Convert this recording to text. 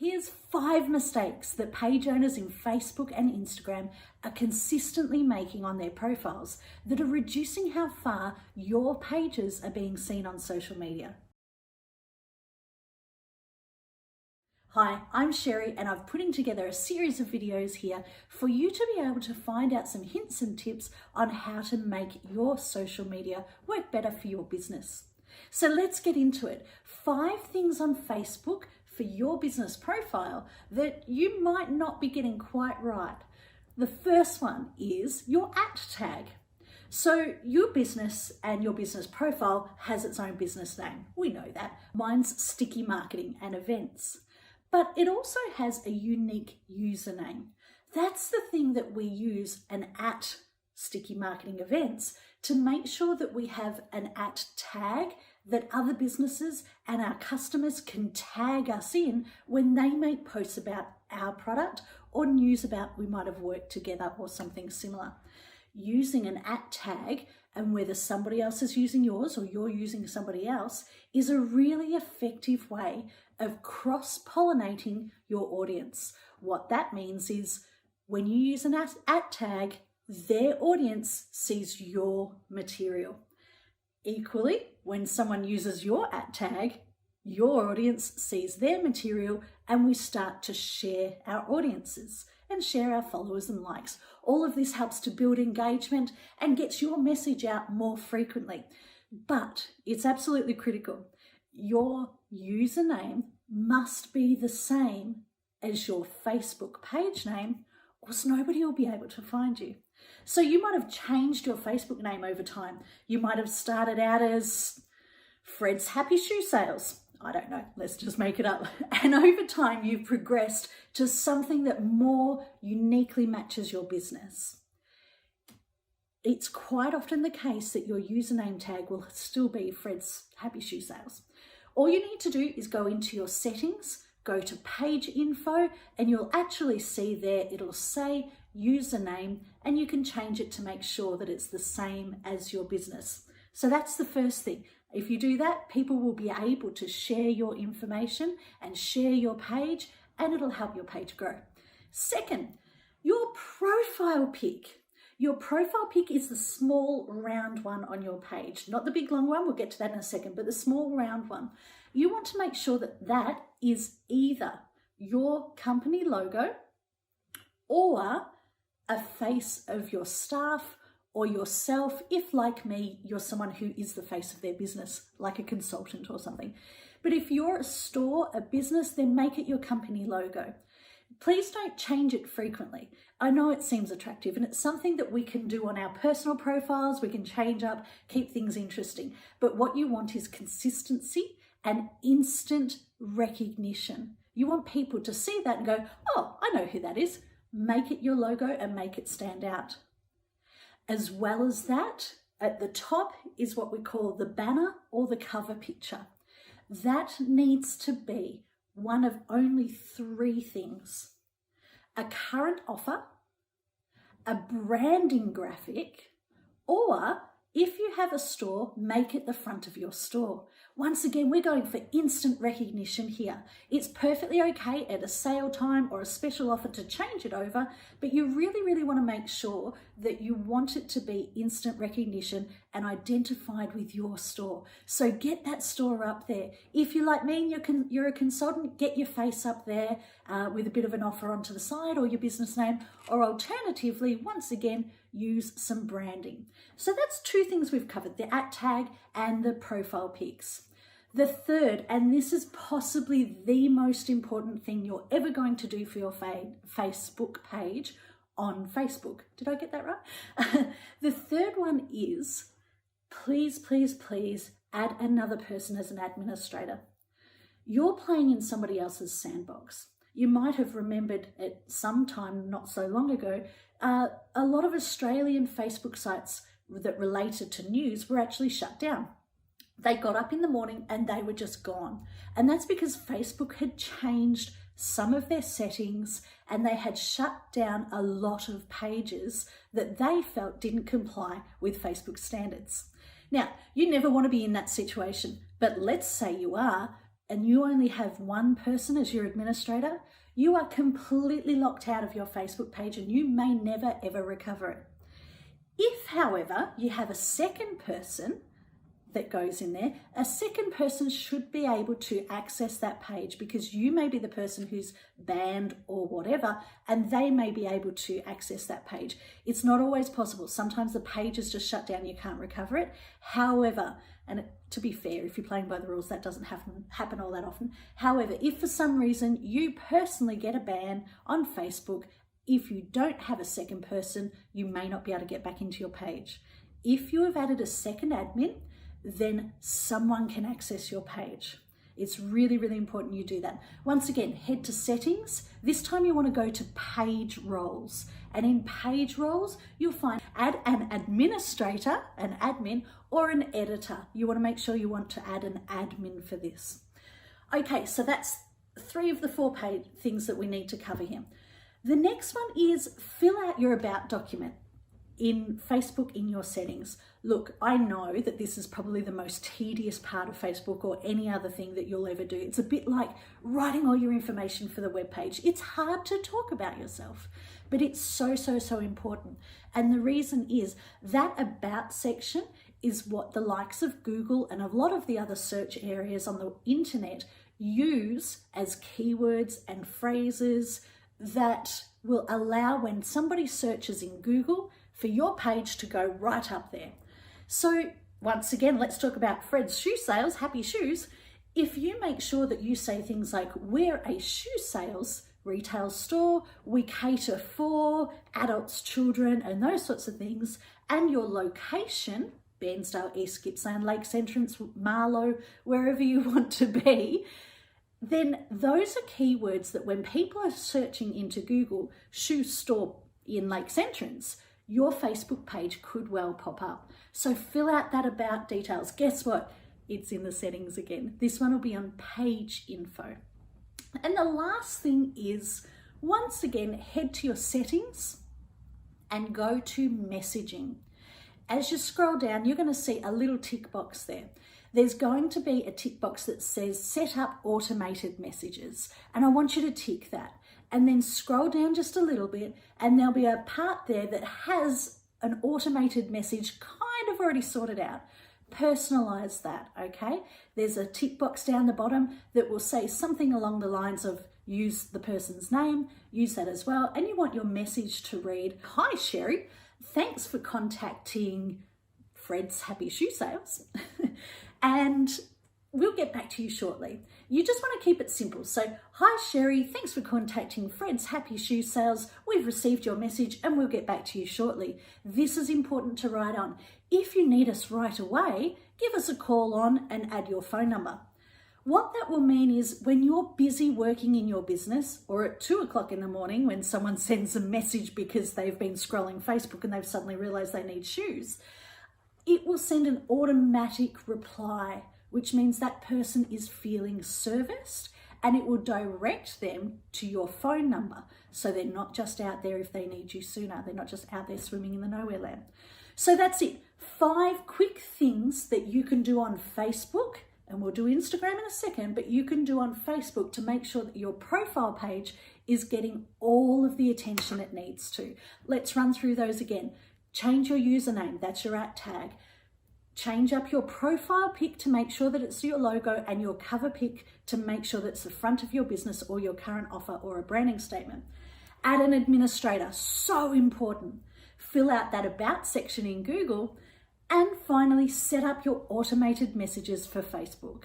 Here's 5 mistakes that page owners in Facebook and Instagram are consistently making on their profiles that are reducing how far your pages are being seen on social media. Hi, I'm Cherie and I'm putting together a series of videos here for you to be able to find out some hints and tips on how to make your social media work better for your business. So let's get into it. 5 things on Facebook for your business profile that you might not be getting quite right. The first one is your @tag. So your business and your business profile has its own business name. We know that. Mine's Sticky Marketing and Events. But it also has a unique username. That's the thing that we use an @Sticky Marketing Events to make sure that we have an @tag that other businesses and our customers can tag us in when they make posts about our product or news about we might have worked together or something similar. Using an @tag, and whether somebody else is using yours or you're using somebody else, is a really effective way of cross-pollinating your audience. What that means is when you use an @tag, their audience sees your material. Equally, when someone uses your @tag, your audience sees their material, and we start to share our audiences and share our followers and likes. All of this helps to build engagement and gets your message out more frequently. But it's absolutely critical. Your username must be the same as your Facebook page name, or else nobody will be able to find you. So you might have changed your Facebook name over time. You might have started out as Fred's Happy Shoe Sales. I don't know, let's just make it up. And over time, you've progressed to something that more uniquely matches your business. It's quite often the case that your username tag will still be Fred's Happy Shoe Sales. All you need to do is go into your settings, go to page info, and you'll actually see there, it'll say username, and you can change it to make sure that it's the same as your business. So that's the first thing. If you do that, people will be able to share your information and share your page, and it'll help your page grow. Second, your profile pic. Your profile pic is the small round one on your page, not the big long one, we'll get to that in a second, but the small round one. You want to make sure that that is either your company logo or a face of your staff or yourself, if like me, you're someone who is the face of their business, like a consultant or something. But if you're a store, a business, then make it your company logo. Please don't change it frequently. I know it seems attractive and it's something that we can do on our personal profiles. We can change up, keep things interesting. But what you want is consistency and instant recognition. You want people to see that and go, oh, I know who that is. Make it your logo and make it stand out. As well as that, at the top is what we call the banner or the cover picture. That needs to be one of only 3 things: a current offer, a branding graphic, or if you have a store, make it the front of your store. Once again, we're going for instant recognition here. It's perfectly okay at a sale time or a special offer to change it over, but you really, really want to make sure that you want it to be instant recognition and identified with your store. So get that store up there. If you're like me and you're a consultant, get your face up there with a bit of an offer onto the side or your business name, or alternatively, once again, use some branding. So that's 2 things we've covered, the @tag and the profile pics. The third, and this is possibly the most important thing you're ever going to do for your Facebook page on Facebook. Did I get that right? The third one is, please, please, please add another person as an administrator. You're playing in somebody else's sandbox. You might have remembered at some time not so long ago, a lot of Australian Facebook sites that related to news were actually shut down. They got up in the morning and they were just gone. And that's because Facebook had changed some of their settings and they had shut down a lot of pages that they felt didn't comply with Facebook standards. Now, you never want to be in that situation, but let's say you are. and you only have one person as your administrator, you are completely locked out of your Facebook page and you may never ever recover it. If, however, you have a second person that goes in there, a second person should be able to access that page because you may be the person who's banned or whatever, and they may be able to access that page. It's not always possible. Sometimes the page is just shut down, you can't recover it. However, and to be fair, if you're playing by the rules, that doesn't happen all that often. However, if for some reason you personally get a ban on Facebook, if you don't have a second person, you may not be able to get back into your page. If you have added a second admin, then someone can access your page. It's really, really important you do that. Once again, head to settings. This time you want to go to page roles. And in page roles, you'll find add an administrator, an admin, or an editor. You want to make sure you want to add an admin for this. Okay, so that's 3 of the 4 page things that we need to cover here. The next one is fill out your about document in Facebook in your settings. Look, I know that this is probably the most tedious part of Facebook or any other thing that you'll ever do. It's a bit like writing all your information for the web page. It's hard to talk about yourself, but it's so, so, so important. And the reason is that about section is what the likes of Google and a lot of the other search areas on the internet use as keywords and phrases that will allow when somebody searches in Google for your page to go right up there. So once again, let's talk about Fred's shoe sales, happy shoes. If you make sure that you say things like, we're a shoe sales retail store, we cater for adults, children, and those sorts of things, and your location, Bairnsdale, East Gippsland, Lakes Entrance, Marlow, wherever you want to be, then those are keywords that when people are searching into Google, shoe store in Lakes Entrance, your Facebook page could well pop up. So fill out that about details. Guess what? It's in the settings again. This one will be on page info. And the last thing is, once again, head to your settings and go to messaging. As you scroll down, you're going to see a little tick box there. There's going to be a tick box that says set up automated messages. And I want you to tick that. And then scroll down just a little bit and there'll be a part there that has an automated message kind of already sorted out. Personalize that, okay? There's a tick box down the bottom that will say something along the lines of use the person's name, use that as well. And you want your message to read, hi Cherie, thanks for contacting Fred's Happy Shoe Sales. And we'll get back to you shortly. You just want to keep it simple. So, hi Cherie, thanks for contacting Fred's Happy Shoe Sales. We've received your message and we'll get back to you shortly. This is important to write on. If you need us right away, give us a call on and add your phone number. What that will mean is when you're busy working in your business or at 2 o'clock in the morning when someone sends a message because they've been scrolling Facebook and they've suddenly realized they need shoes, it will send an automatic reply, which means that person is feeling serviced and it will direct them to your phone number. So they're not just out there if they need you sooner. They're not just out there swimming in the nowhere land. So that's it. 5 quick things that you can do on Facebook, and we'll do Instagram in a second, but you can do on Facebook to make sure that your profile page is getting all of the attention it needs to. Let's run through those again. Change your username, that's your @tag. Change up your profile pic to make sure that it's your logo and your cover pic to make sure that it's the front of your business or your current offer or a branding statement. Add an administrator, so important. Fill out that about section in Google. And finally, set up your automated messages for Facebook.